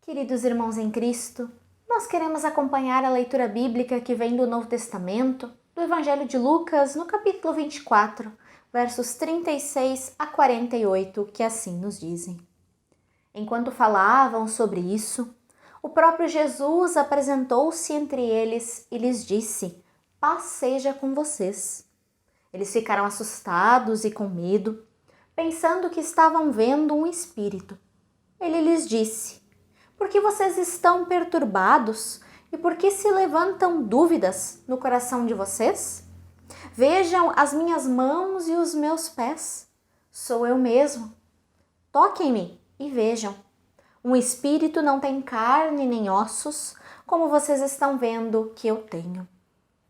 Queridos irmãos em Cristo, nós queremos acompanhar a leitura bíblica que vem do Novo Testamento, do Evangelho de Lucas, no capítulo 24, versos 36 a 48, que assim nos dizem. Enquanto falavam sobre isso, o próprio Jesus apresentou-se entre eles e lhes disse: "Paz seja com vocês." Eles ficaram assustados e com medo, pensando que estavam vendo um espírito. Ele lhes disse: "Por que vocês estão perturbados e por que se levantam dúvidas no coração de vocês? Vejam as minhas mãos e os meus pés. Sou eu mesmo. Toquem-me e vejam. Um espírito não tem carne nem ossos, como vocês estão vendo que eu tenho."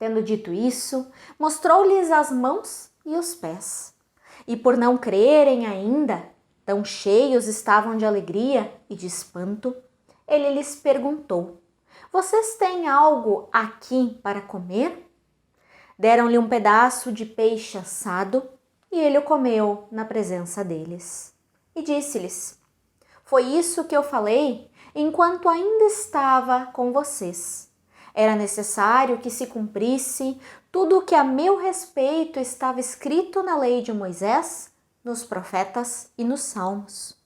Tendo dito isso, mostrou-lhes as mãos e os pés. E por não crerem ainda, tão cheios estavam de alegria e de espanto, ele lhes perguntou: "Vocês têm algo aqui para comer?" Deram-lhe um pedaço de peixe assado e ele o comeu na presença deles. E disse-lhes: "Foi isso que eu falei enquanto ainda estava com vocês. Era necessário que se cumprisse tudo o que a meu respeito estava escrito na lei de Moisés, nos profetas e nos salmos."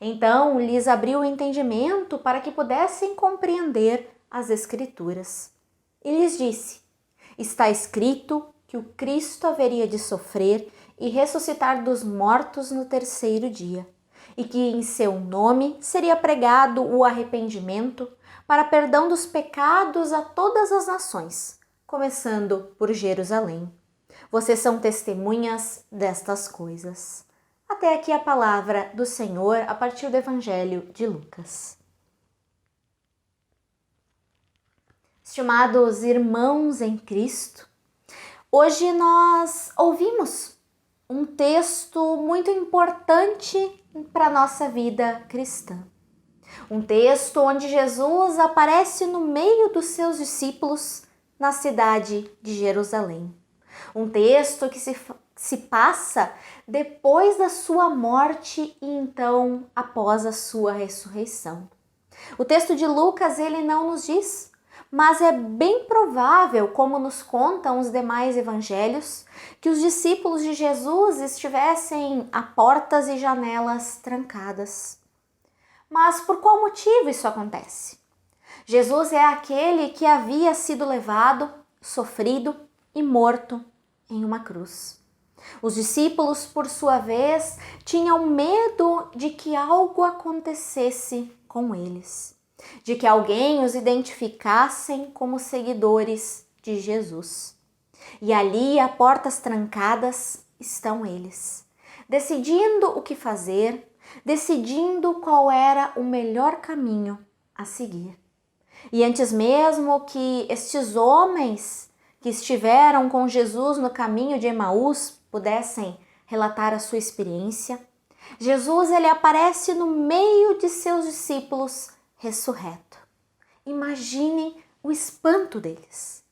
Então lhes abriu o entendimento para que pudessem compreender as Escrituras. E lhes disse: "Está escrito que o Cristo haveria de sofrer e ressuscitar dos mortos no terceiro dia, e que em seu nome seria pregado o arrependimento para perdão dos pecados a todas as nações, começando por Jerusalém. Vocês são testemunhas destas coisas." Até aqui a palavra do Senhor a partir do Evangelho de Lucas. Estimados irmãos em Cristo, hoje nós ouvimos um texto muito importante para a nossa vida cristã. Um texto onde Jesus aparece no meio dos seus discípulos na cidade de Jerusalém. Um texto que se passa depois da sua morte e então após a sua ressurreição. O texto de Lucas ele não nos diz, mas é bem provável, como nos contam os demais evangelhos, que os discípulos de Jesus estivessem a portas e janelas trancadas. Mas por qual motivo isso acontece? Jesus é aquele que havia sido levado, sofrido e morto em uma cruz. Os discípulos, por sua vez, tinham medo de que algo acontecesse com eles, de que alguém os identificassem como seguidores de Jesus. E ali, a portas trancadas, estão eles, decidindo o que fazer, decidindo qual era o melhor caminho a seguir. E antes mesmo que estes homens que estiveram com Jesus no caminho de Emaús pudessem relatar a sua experiência, Jesus ele aparece no meio de seus discípulos ressurreto. Imaginem o espanto deles.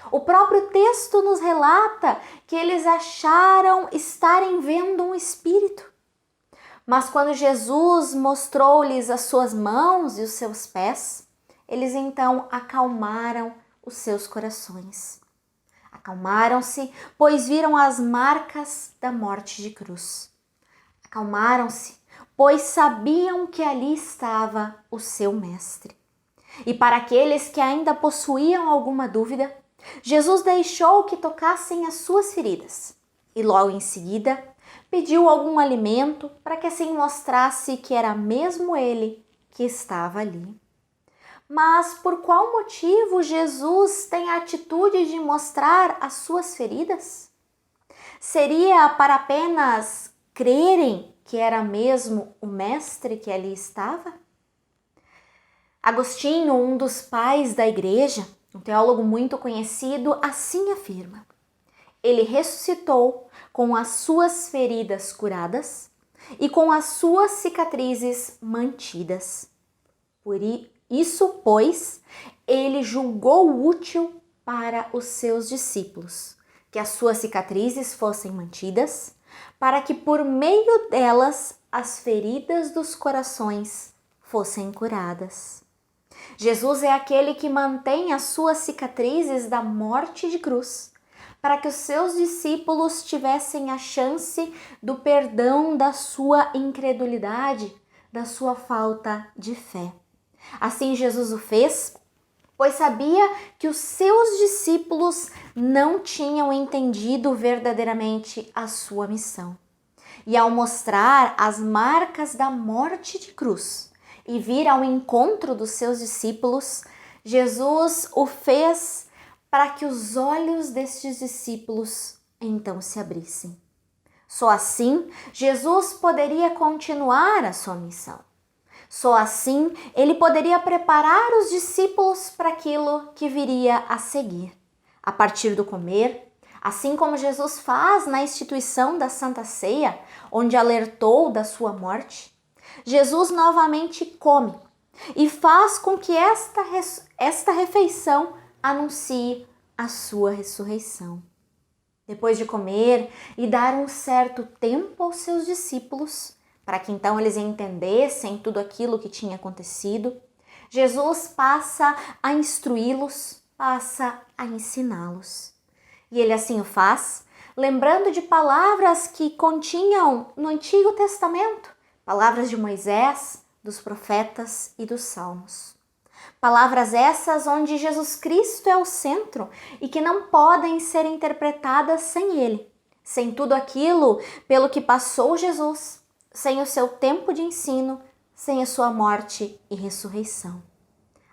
O próprio texto nos relata que eles acharam estarem vendo um espírito. Mas quando Jesus mostrou-lhes as suas mãos e os seus pés, eles então acalmaram os seus corações. Acalmaram-se, pois viram as marcas da morte de cruz. Acalmaram-se, pois sabiam que ali estava o seu mestre. E para aqueles que ainda possuíam alguma dúvida, Jesus deixou que tocassem as suas feridas e logo em seguida pediu algum alimento para que assim mostrasse que era mesmo ele que estava ali. Mas por qual motivo Jesus tem a atitude de mostrar as suas feridas? Seria para apenas crerem que era mesmo o mestre que ali estava? Agostinho, um dos pais da igreja, um teólogo muito conhecido, assim afirma: ele ressuscitou com as suas feridas curadas e com as suas cicatrizes mantidas. Por isso, pois, ele julgou útil para os seus discípulos que as suas cicatrizes fossem mantidas, para que por meio delas as feridas dos corações fossem curadas. Jesus é aquele que mantém as suas cicatrizes da morte de cruz, para que os seus discípulos tivessem a chance do perdão da sua incredulidade, da sua falta de fé. Assim Jesus o fez, pois sabia que os seus discípulos não tinham entendido verdadeiramente a sua missão. E ao mostrar as marcas da morte de cruz e vir ao encontro dos seus discípulos, Jesus o fez para que os olhos destes discípulos então se abrissem. Só assim Jesus poderia continuar a sua missão. Só assim ele poderia preparar os discípulos para aquilo que viria a seguir. A partir do comer, assim como Jesus faz na instituição da Santa Ceia, onde alertou da sua morte, Jesus novamente come e faz com que esta refeição anuncie a sua ressurreição. Depois de comer e dar um certo tempo aos seus discípulos, para que então eles entendessem tudo aquilo que tinha acontecido, Jesus passa a instruí-los, passa a ensiná-los. E ele assim o faz, lembrando de palavras que continham no Antigo Testamento, palavras de Moisés, dos profetas e dos salmos. Palavras essas onde Jesus Cristo é o centro e que não podem ser interpretadas sem ele, sem tudo aquilo pelo que passou Jesus, sem o seu tempo de ensino, sem a sua morte e ressurreição.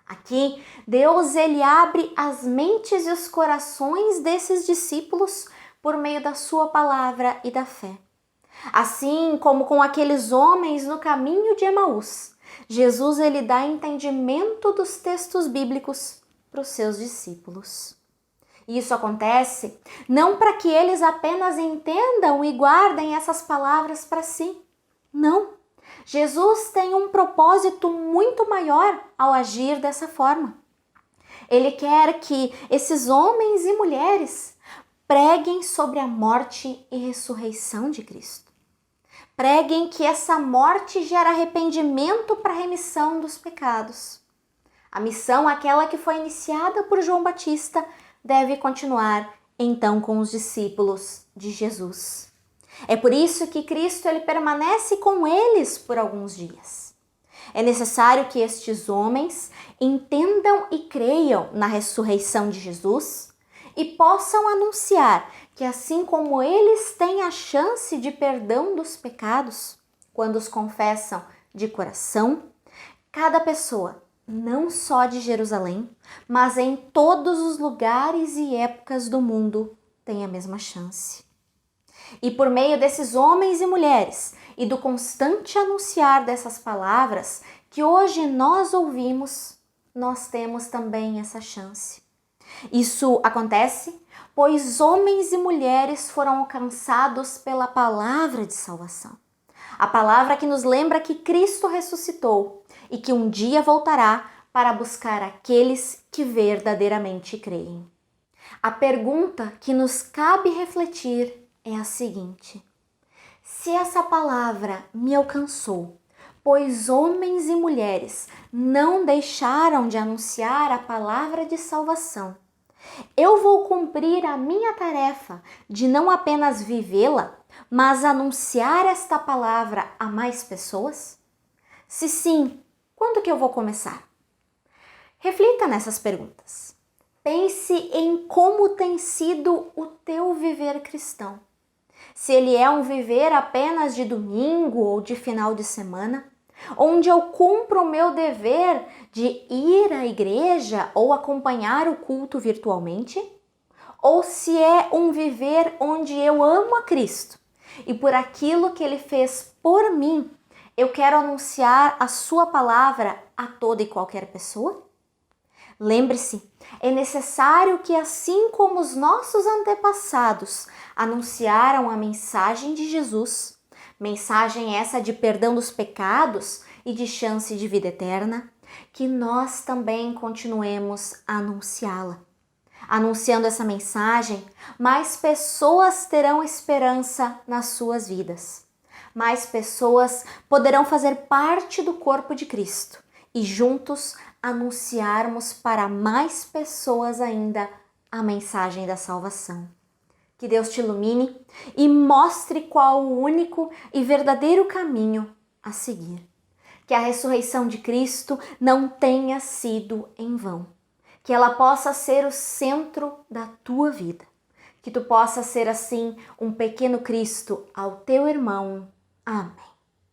Aqui, Deus ele abre as mentes e os corações desses discípulos por meio da sua palavra e da fé. Assim como com aqueles homens no caminho de Emaús, Jesus ele dá entendimento dos textos bíblicos para os seus discípulos. E isso acontece não para que eles apenas entendam e guardem essas palavras para si. Não. Jesus tem um propósito muito maior ao agir dessa forma. Ele quer que esses homens e mulheres preguem sobre a morte e ressurreição de Cristo. Preguem que essa morte gera arrependimento para a remissão dos pecados. A missão, aquela que foi iniciada por João Batista, deve continuar então com os discípulos de Jesus. É por isso que Cristo ele permanece com eles por alguns dias. É necessário que estes homens entendam e creiam na ressurreição de Jesus e possam anunciar que assim como eles têm a chance de perdão dos pecados, quando os confessam de coração, cada pessoa, não só de Jerusalém, mas em todos os lugares e épocas do mundo, tem a mesma chance. E por meio desses homens e mulheres e do constante anunciar dessas palavras que hoje nós ouvimos, nós temos também essa chance. Isso acontece pois homens e mulheres foram alcançados pela palavra de salvação. A palavra que nos lembra que Cristo ressuscitou e que um dia voltará para buscar aqueles que verdadeiramente creem. A pergunta que nos cabe refletir é a seguinte: se essa palavra me alcançou, pois homens e mulheres não deixaram de anunciar a palavra de salvação, eu vou cumprir a minha tarefa de não apenas vivê-la, mas anunciar esta palavra a mais pessoas? Se sim, quando que eu vou começar? Reflita nessas perguntas. Pense em como tem sido o teu viver cristão. Se ele é um viver apenas de domingo ou de final de semana, onde eu cumpro o meu dever de ir à igreja ou acompanhar o culto virtualmente, ou se é um viver onde eu amo a Cristo e por aquilo que ele fez por mim, eu quero anunciar a sua palavra a toda e qualquer pessoa? Lembre-se, é necessário que assim como os nossos antepassados anunciaram a mensagem de Jesus, mensagem essa de perdão dos pecados e de chance de vida eterna, que nós também continuemos a anunciá-la. Anunciando essa mensagem, mais pessoas terão esperança nas suas vidas. mais pessoas poderão fazer parte do corpo de Cristo e juntos anunciarmos para mais pessoas ainda a mensagem da salvação. Que Deus te ilumine e mostre qual o único e verdadeiro caminho a seguir. Que a ressurreição de Cristo não tenha sido em vão. Que ela possa ser o centro da tua vida. Que tu possa ser assim um pequeno Cristo ao teu irmão. Amém.